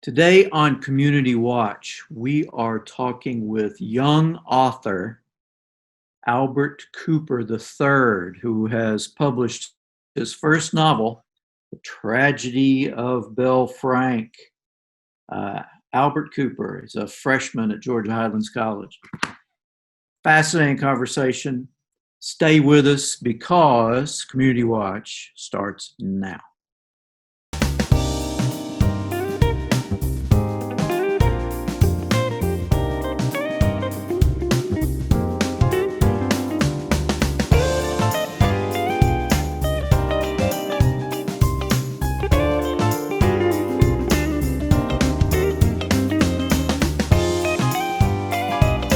Today on Community Watch, we are talking with young author Albert Cooper III, who has published his first novel, The Tragedy of Belle Frank. Uh, Albert Cooper is a freshman at Georgia Highlands College. Fascinating conversation. Stay with us because Community Watch starts now.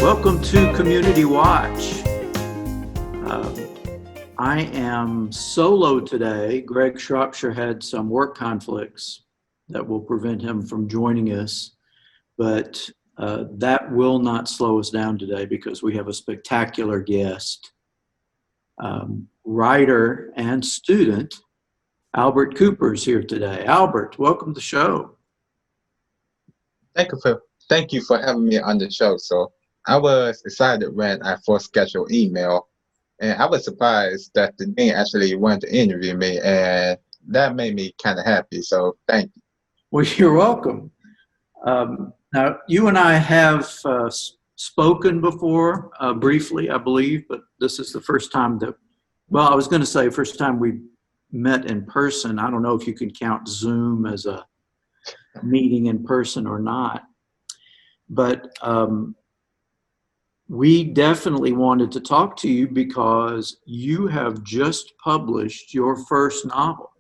Welcome to Community Watch. I am solo today. Greg Shropshire had some work conflicts that will prevent him from joining us, but that will not slow us down today because we have a spectacular guest, writer and student, Albert Cooper is here today. Albert, welcome to the show. Thank you for having me on the show. So I was excited when I first got your email, and I was surprised that the dean actually wanted to interview me, and that made me kind of happy. So thank you. Well, you're welcome. Now, you and I have spoken before briefly, I believe, but this is the first time that, well, I was going to say first time we met in person. I don't know if you can count Zoom as a meeting in person or not, but we definitely wanted to talk to you because you have just published your first novel.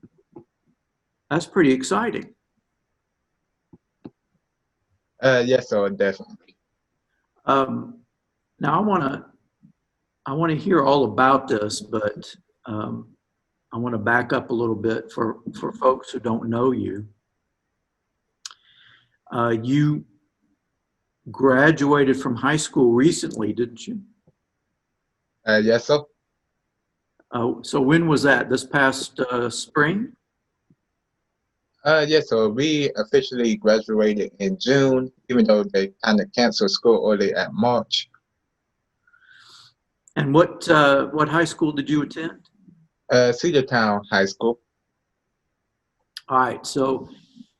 That's pretty exciting. Yes, so definitely. Now I want to hear all about this, but I want to back up a little bit for folks who don't know you. You graduated from high school recently, didn't you? Yes, so. So when was that? This past spring? Yes, so we officially graduated in June, even though they kind of canceled school early at March. And what high school did you attend? Cedartown High School. All right, so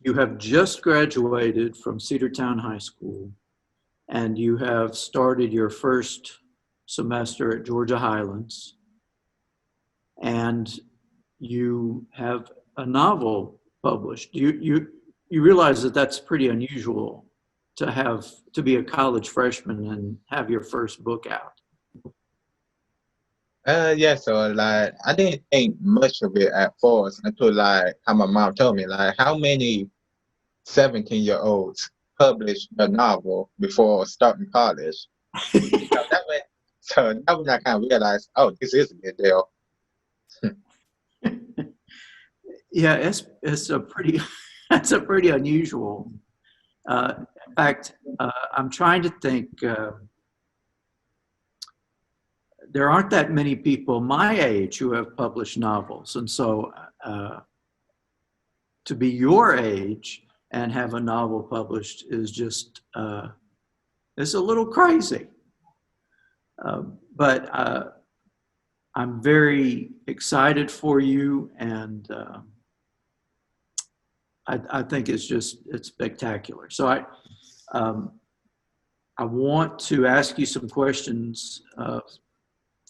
you have just graduated from Cedartown High School, and you have started your first semester at Georgia Highlands, and you have a novel published. You realize that that's pretty unusual to be a college freshman and have your first book out. Yeah, so like I didn't think much of it at first until like how my mom told me like how many 17-year-olds publish a novel before starting college. So that when I kind of realized, oh, this is a good deal. Yeah, it's a pretty that's a pretty unusual. In fact, I'm trying to think. There aren't that many people my age who have published novels, and so to be your age and have a novel published is just it's a little crazy. But I'm very excited for you, and I think it's spectacular. So I want to ask you some questions.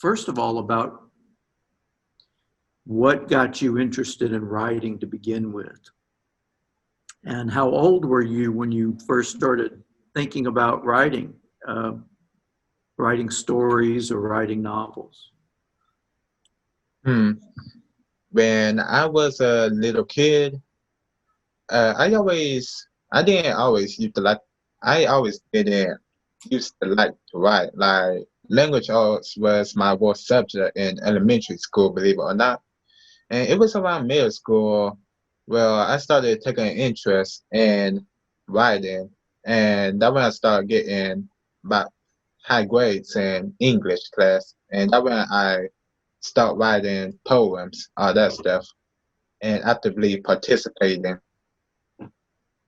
First of all, about what got you interested in writing to begin with, and how old were you when you first started thinking about writing stories or writing novels? When I was a little kid, I didn't always used to like, I always didn't used to like to write. Like language arts was my worst subject in elementary school, believe it or not. And it was around middle school where I started taking an interest in writing, and that when I started getting about high grades in English class, and that when I start writing poems, all that stuff, and actively participating.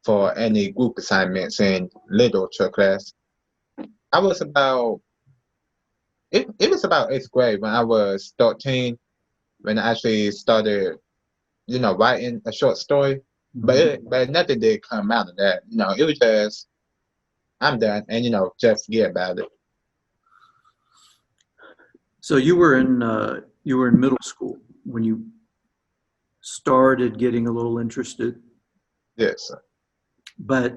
for any group assignments in literature class. I was about it was about 8th grade when I was 13 when I actually started, writing a short story. But nothing did come out of that. It was just I'm done, and just forget about it. So you were in middle school when you started getting a little interested, Yes, sir. but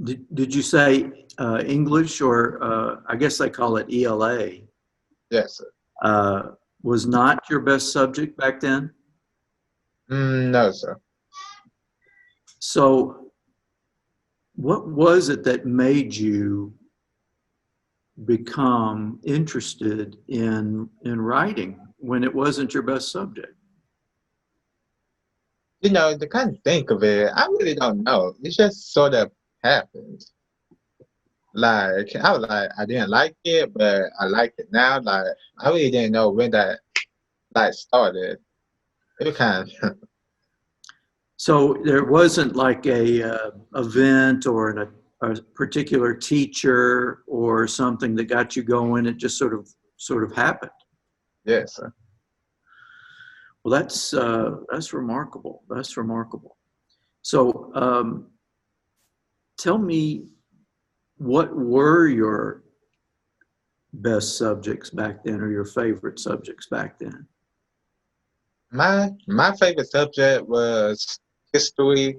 did you say English or I guess they call it ELA Yes, sir. was not your best subject back then? No, sir. So what was it that made you become interested in writing when it wasn't your best subject? To kind of think of it, I really don't know. It just sort of happened. Like I was like, I didn't like it, but I like it now. Like I really didn't know when that like started. It was kind of So there wasn't like a event or a particular teacher or something that got you going. It just sort of happened. yes, sir. Well, that's remarkable. That's remarkable. So tell me, what were your best subjects back then, or your favorite subjects back then? My favorite subject was history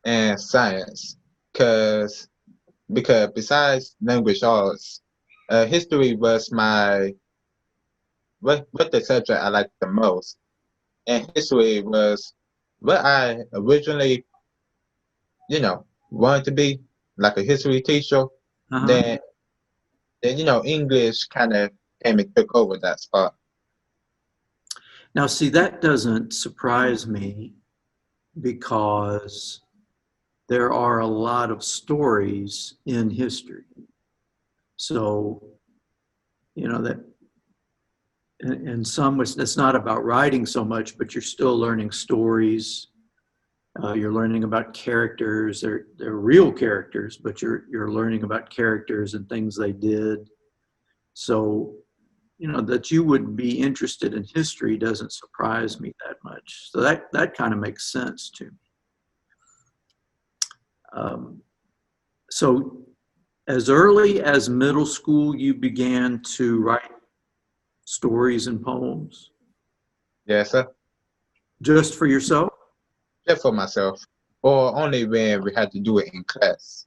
and science, cause because besides language arts, history was my what the subject I liked the most, and history was what I originally wanted to be, like a history teacher. Uh-huh. Then English kind of came and took over that spot. Now, see, that doesn't surprise me because there are a lot of stories in history. So, that in some ways, it's not about writing so much, but you're still learning stories. You're learning about characters. They're real characters, but you're learning about characters and things they did. So, that you would be interested in history doesn't surprise me that much. So that kind of makes sense to me. Um, so as early as middle school, you began to write stories and poems Yes, sir. just for yourself? Just for myself, or only when we had to do it in class.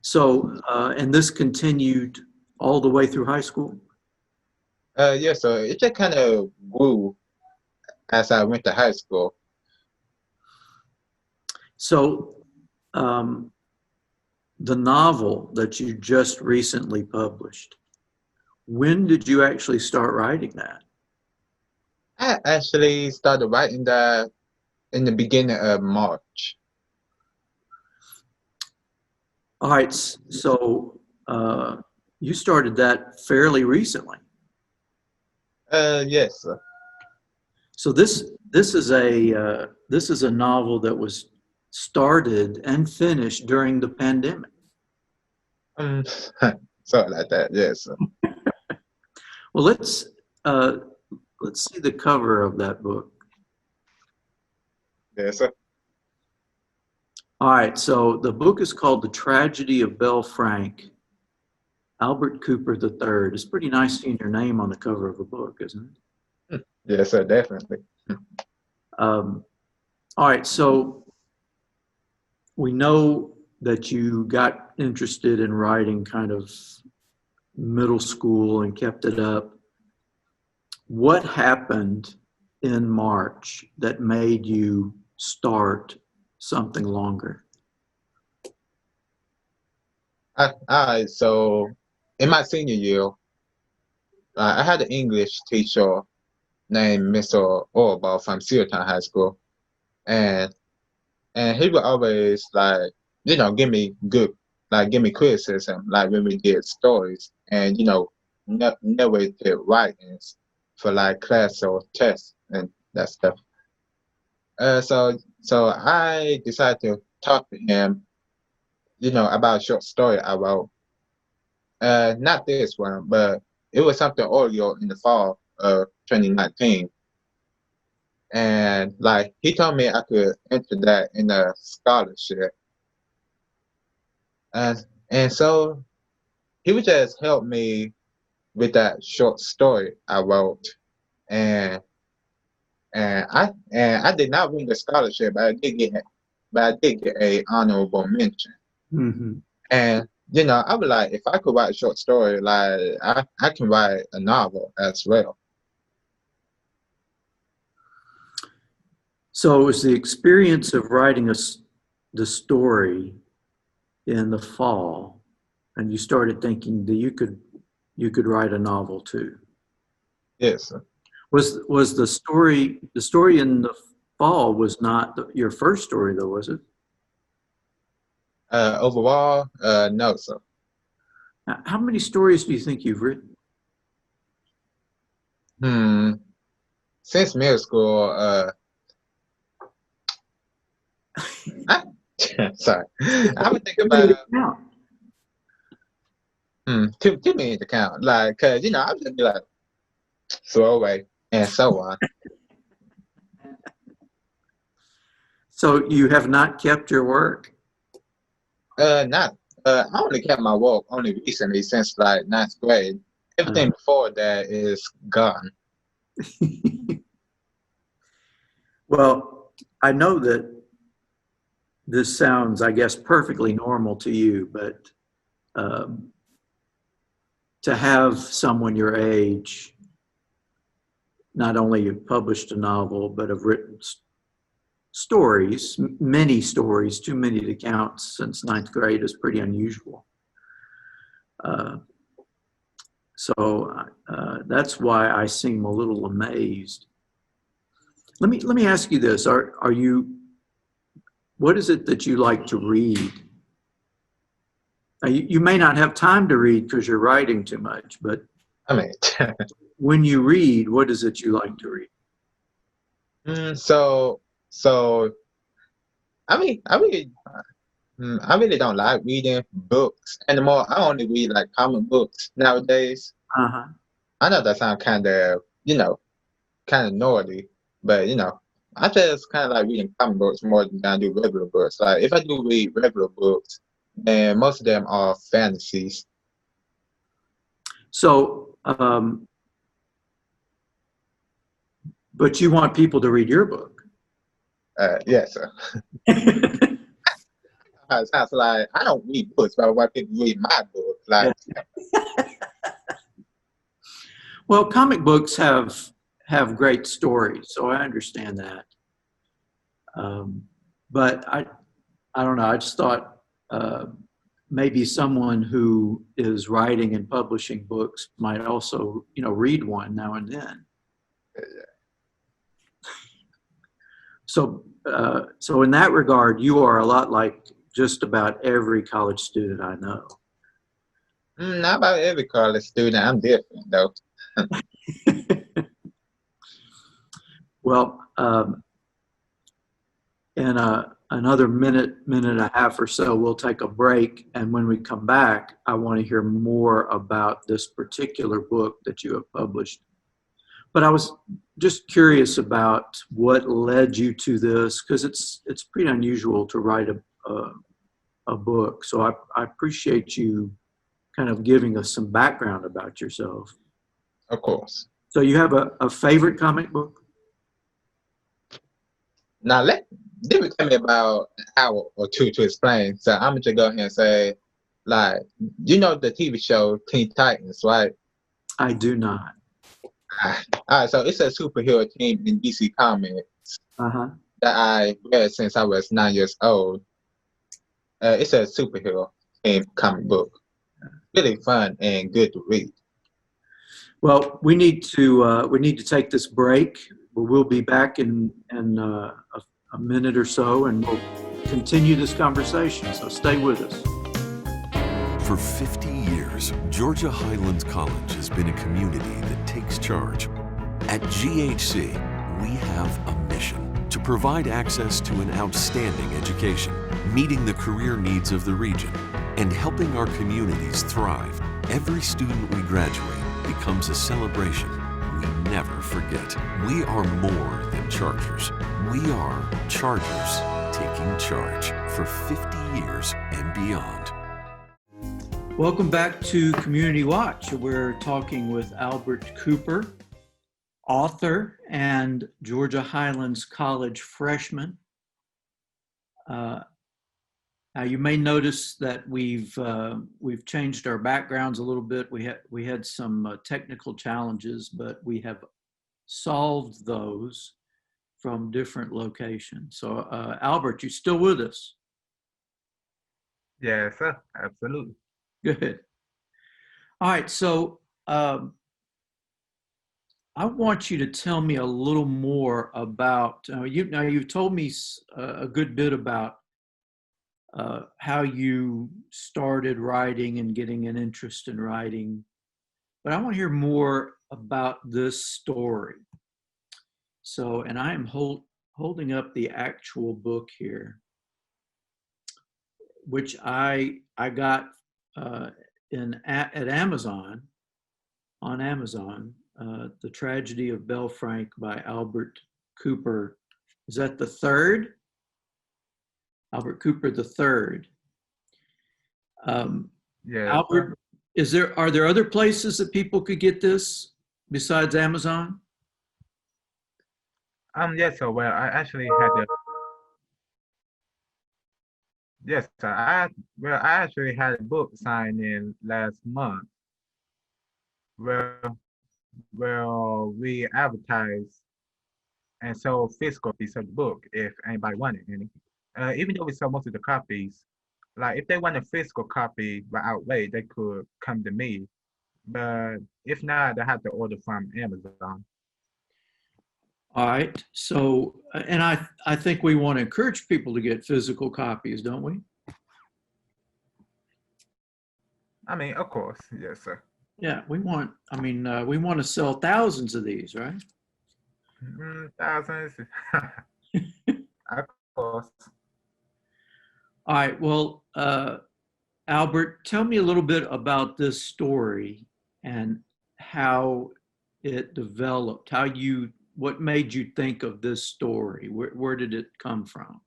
So, and this continued all the way through high school? Yeah, so it just kind of grew as I went to high school. So, um, the novel that you just recently published, when did you actually start writing that? I actually started writing that in the beginning of March. All right, so you started that fairly recently. Yes, sir. So this is a novel that was started and finished during the pandemic. Um, Something like that. Yes, sir. Well, let's see the cover of that book. Yes, sir. All right, so the book is called The Tragedy of Belle Frank, Albert Cooper III. It's pretty nice seeing your name on the cover of a book, isn't it? Yes, sir. Definitely. All right, so we know that you got interested in writing kind of middle school and kept it up. What happened in March that made you start something longer? All right. So in my senior year, I had an English teacher named Mr. Orba from Seatown High School, and he would always like give me criticism like when we did stories, and never did writings for like class or tests and that stuff. So I decided to talk to him, about a short story I wrote. Not this one, but it was something earlier in the fall of 2019. And like he told me I could enter that in a scholarship. And so he would just help me with that short story I wrote. And and I did not win the scholarship, but I did get a honorable mention. Mm-hmm. And I was like, if I could write a short story, like I can write a novel as well. So it was the experience of writing the story in the fall, and you started thinking that you could write a novel too. Yes, sir. Was the story in the fall was not your first story though, was it? Overall, no, sir. How many stories do you think you've written? Since middle school, sorry, I would think about too many to count. Like, cause I would just be like, throw away and so on. So you have not kept your work? Not. I only kept my work only recently since like ninth grade. Everything before that is gone. Well, I know that this sounds, I guess, perfectly normal to you, but to have someone your age not only have published a novel, but have written stories, many stories, too many to count since ninth grade is pretty unusual. So that's why I seem a little amazed. Let me ask you this: what is it that you like to read? You may not have time to read because you're writing too much, but when you read, what is it you like to read? So I really don't like reading books anymore. I only read like comic books nowadays. Uh-huh. I know that sounds kind of naughty, but I just kind of like reading comic books more than I do regular books. Like if I do read regular books, and most of them are fantasies. So, but you want people to read your book? Yes, sir. It sounds like I don't read books, but I want people to read my book. Like, well, comic books have great stories, so I understand that. But I don't know. I just thought maybe someone who is writing and publishing books might also, read one now and then. So in that regard, you are a lot like just about every college student I know. Not about every college student. I'm different, though. Well, in another minute and a half or so, we'll take a break. And when we come back, I want to hear more about this particular book that you have published. But I was just curious about what led you to this, because it's pretty unusual to write a book. So I appreciate you kind of giving us some background about yourself. Of course. So you have a favorite comic book? Now let me tell me about an hour or two to explain. So I'm gonna just go ahead and say, like, the TV show Teen Titans, right? I do not. All right, so it's a superhero team in DC Comics that I read since I was 9 years old. It's a superhero team comic book. Really fun and good to read. Well, we need to take this break. We'll be back in a minute or so, and we'll continue this conversation. So stay with us. For 50 years, Georgia Highlands College has been a community that takes charge. At GHC, we have a mission to provide access to an outstanding education, meeting the career needs of the region, and helping our communities thrive. Every student we graduate becomes a celebration we never forget. We are more than Chargers. We are Chargers taking charge for 50 years and beyond. Welcome back to Community Watch. We're talking with Albert Cooper, author and Georgia Highlands College freshman. Now you may notice that we've changed our backgrounds a little bit. We had some technical challenges, but we have solved those from different locations. So Albert, you still with us? Yes, sir. Absolutely. Good. All right, so I want you to tell me a little more about, you've told me a good bit about how you started writing and getting an interest in writing, but I want to hear more about this story. So, and I am holding up the actual book here, which I got at Amazon, on Amazon, The Tragedy of Belle Frank by Albert Cooper. Is that the third? Albert Cooper the third. Yeah. Albert, are there other places that people could get this besides Amazon? Yes, sir. Well, I actually had a yes, sir. I actually had a book signed in last month. Well, we advertised and sold physical copies of the book if anybody wanted any. Even though we sold most of the copies, like if they want a physical copy by outright, they could come to me. But if not, they have to order from Amazon. All right. So, and I think we want to encourage people to get physical copies, don't we? I mean, of course, yes, sir. Yeah, we want to sell thousands of these, right? Thousands, of course. All right. Well, Albert, tell me a little bit about this story and how it developed, what made you think of this story? Where did it come from?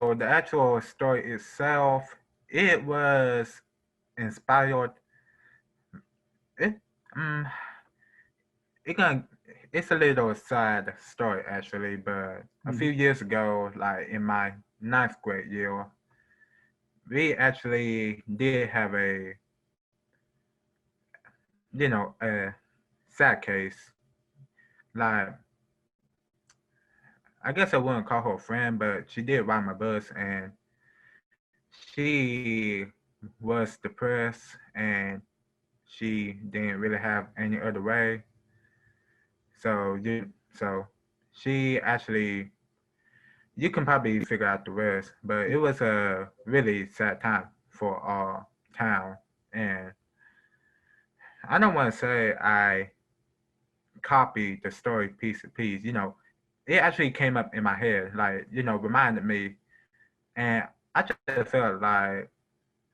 So the actual story itself, it was inspired. It's a little sad story actually, but a few years ago, like in my 9th grade year, we actually did have a sad case. Like, I guess I wouldn't call her a friend, but she did ride my bus and she was depressed and she didn't really have any other way. So she actually, you can probably figure out the rest, but it was a really sad time for our town. And I don't want to say I copied the story piece to piece, it actually came up in my head, like, reminded me. And I just felt like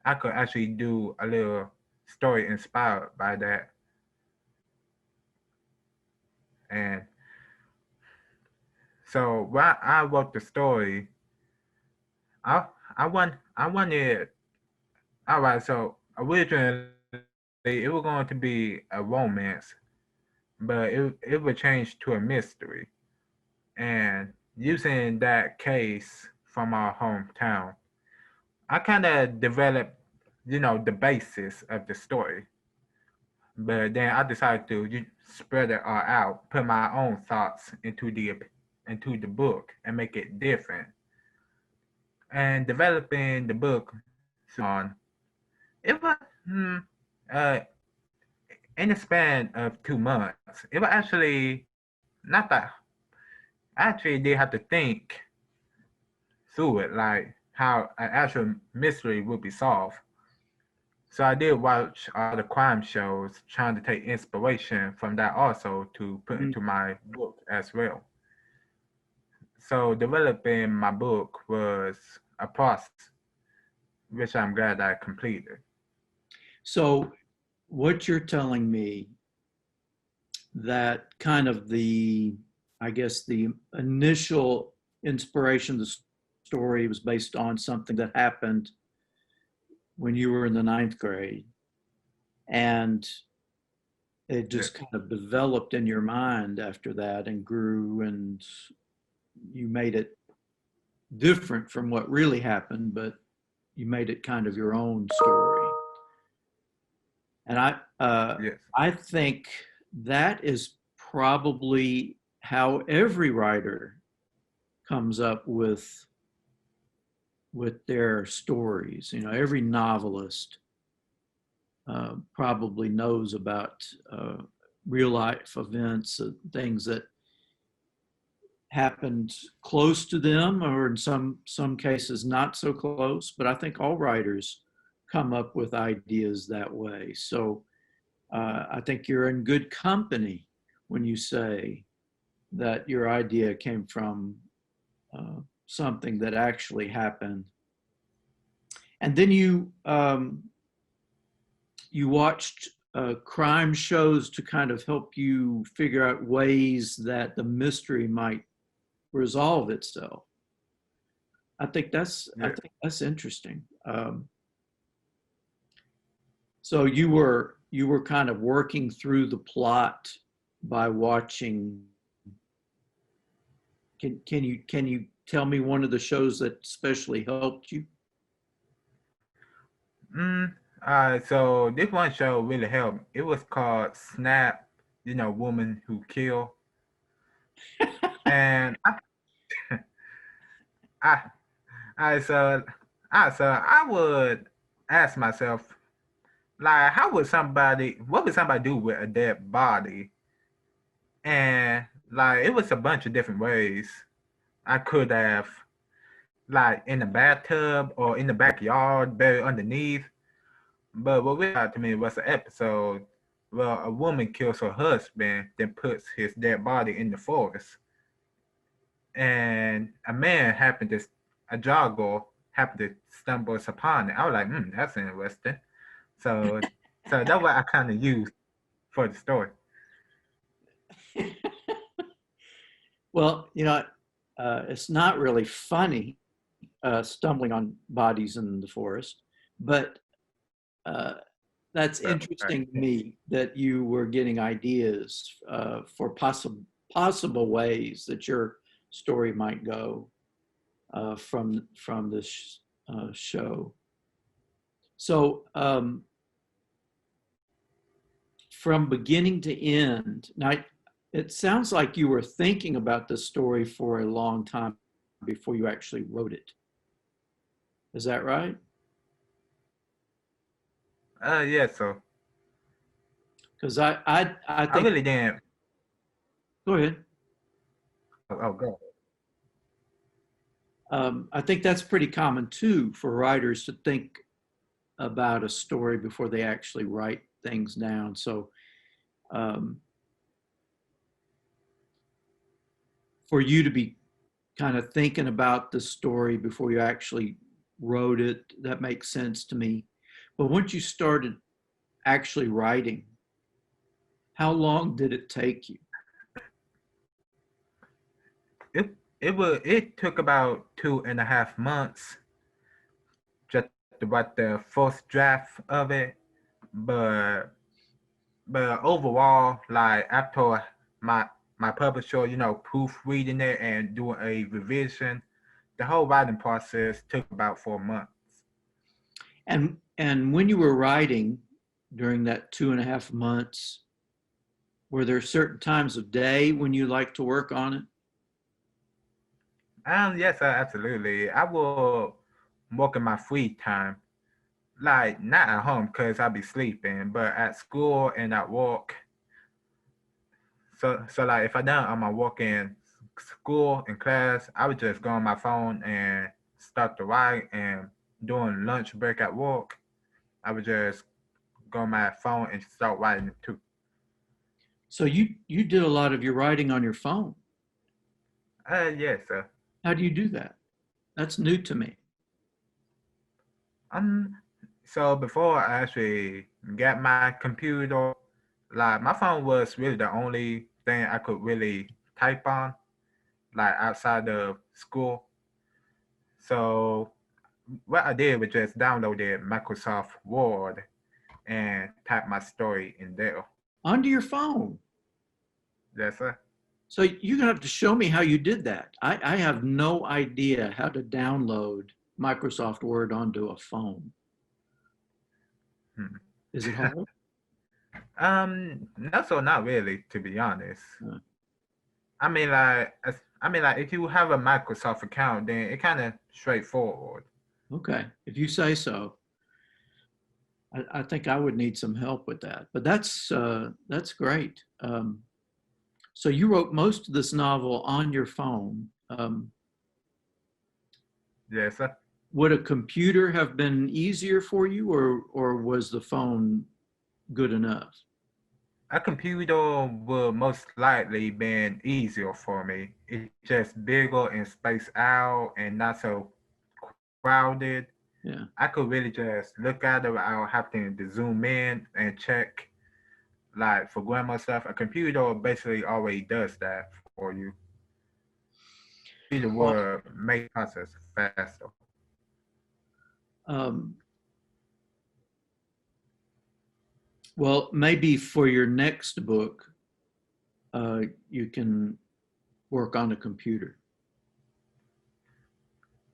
I could actually do a little story inspired by that. And so when I wrote the story, I wanted, all right, so originally it was going to be a romance, but it would change to a mystery. And using that case from our hometown, I kind of developed, the basis of the story. But then I decided to spread it all out, put my own thoughts into the book and make it different. And developing the book on, it was in the span of 2 months. It was actually not that. I actually did have to think through it, like how an actual mystery would be solved. So I did watch all the crime shows, trying to take inspiration from that also to put Mhm. into my book as well. So developing my book was a process, which I'm glad I completed. So what you're telling me that kind of the, I guess the initial inspiration of the story was based on something that happened when you were in the ninth grade, and it Yeah. just kind of developed in your mind after that and grew, and you made it different from what really happened, but you made it kind of your own story. And Yes. I think that is probably how every writer comes up with their stories. You know, every novelist probably knows about real life events, things that happened close to them, or in some cases not so close. But I think all writers come up with ideas that way. So I think you're in good company when you say that your idea came from something that actually happened. And then you watched crime shows to kind of help you figure out ways that the mystery might resolve itself. I think Yeah. that's interesting. So you were kind of working through the plot by watching. Can you tell me one of the shows that especially helped you? Mm, so this one show really helped. It was called Snap, Woman Who Kill. And I, I, so, I would ask myself, like, what would somebody do with a dead body? And like, it was a bunch of different ways. I could have, like, in the bathtub or in the backyard, buried underneath. But what really got to me was an episode where a woman kills her husband, then puts his dead body in the forest. And a jogger happened to stumble upon it. I was like, that's interesting. So, so that's what I kind of used for the story. Well, it's not really funny stumbling on bodies in the forest, but uh, that's Right. interesting to me that you were getting ideas for possible ways that your story might go from this show. So from beginning to end, now it sounds like you were thinking about this story for a long time before you actually wrote it. Is that right? Yeah. So Because I I think, really didn't. go ahead. Oh, go. I think that's pretty common too for writers to think about a story before they actually write things down. So um, for you to be kind of thinking about the story before you actually wrote it, that makes sense to me. But once you started actually writing, how long did it take you? It took about 2.5 months just to write the first draft of it, but overall, like after my my publisher, proofreading it and doing a revision, the whole writing process took about 4 months. And when you were writing during that 2.5 months, were there certain times of day when you like to work on it? Yes, absolutely. I will work in my free time, like not at home because I'll be sleeping, but at school and at work. So like if I done on my work in school and class, I would just go on my phone and start to write, and during lunch break at work, I would just go on my phone and start writing too. So you did a lot of your writing on your phone. Yes, sir. How do you do that? That's new to me. Um, so before I actually got my computer, like my phone was really the only thing I could really type on, like outside of school. So what I did was just downloaded Microsoft Word and type my story in there. Onto your phone. Yes, sir. So you're gonna have to show me how you did that. I have no idea how to download Microsoft Word onto a phone. Hmm. Is it hard? Not really, to be honest. Huh. I mean, like, if you have a Microsoft account, then it kind of straightforward. Okay, if you say so. I think I would need some help with that, but that's great. So you wrote most of this novel on your phone. Yes, sir. Would a computer have been easier for you, or was the phone good enough? A computer would most likely been easier for me. It's just bigger and spaced out and not so crowded. Yeah. I could really just look at it without having to zoom in and check, like for grammar stuff. A computer basically already does that for you. Either would make process faster. Well, maybe for your next book, you can work on a computer.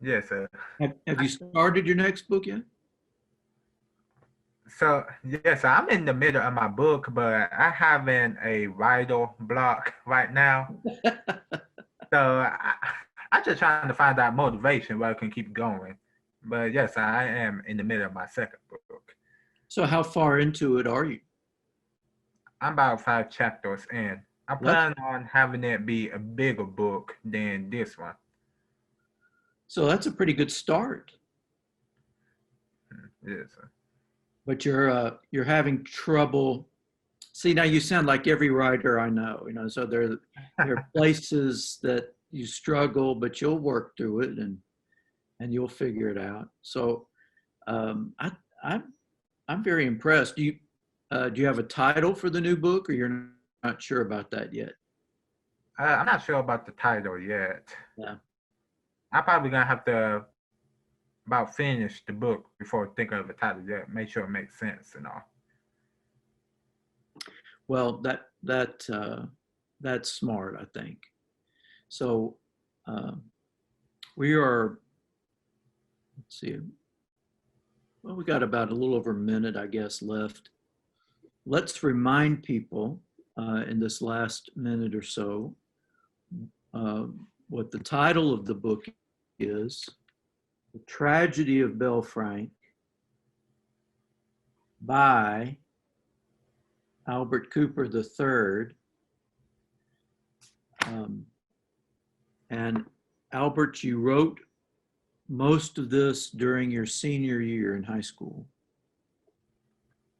Yes, sir. Have you started your next book yet? So yes, I'm in the middle of my book, but I having a writer block right now. So I just trying to find that motivation where I can keep going. But yes, I am in the middle of my second book. So how far into it are you? I'm about 5 chapters in. I plan on having it be a bigger book than this one. So that's a pretty good start. Yes, sir. But you're having trouble. See, now you sound like every writer I know. So there are places that you struggle, but you'll work through it and you'll figure it out. So I'm very impressed. Do you have a title for the new book, or you're not sure about that yet? I'm not sure about the title yet. Yeah. I'm probably gonna have to about finish the book before thinking of a title yet. Make sure it makes sense and all. Well, that's smart, I think. So we are. Let's see. Well, we got about a little over a minute, I guess, left. Let's remind people in this last minute or so what the title of the book is: The Tragedy of Belle Frank by Albert Cooper III. And Albert, you wrote most of this during your senior year in high school.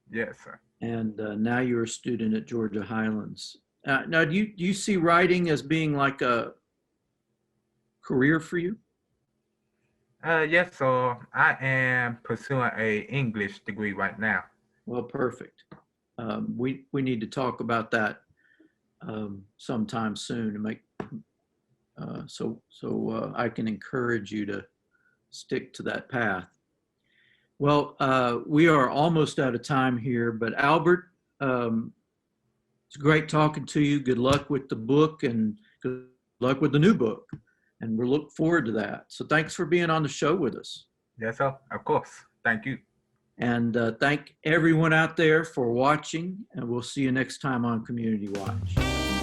Yes, sir. And now you're a student at Georgia Highlands. Now, do you see writing as being like a career for you? Yes, so I am pursuing a English degree right now. Well, perfect. We need to talk about that sometime soon to make so I can encourage you to stick to that path. Well, we are almost out of time here, but Albert, it's great talking to you. Good luck with the book and good luck with the new book. And we look forward to that. So thanks for being on the show with us. Yes, sir. Of course. Thank you. And thank everyone out there for watching. And we'll see you next time on Community Watch.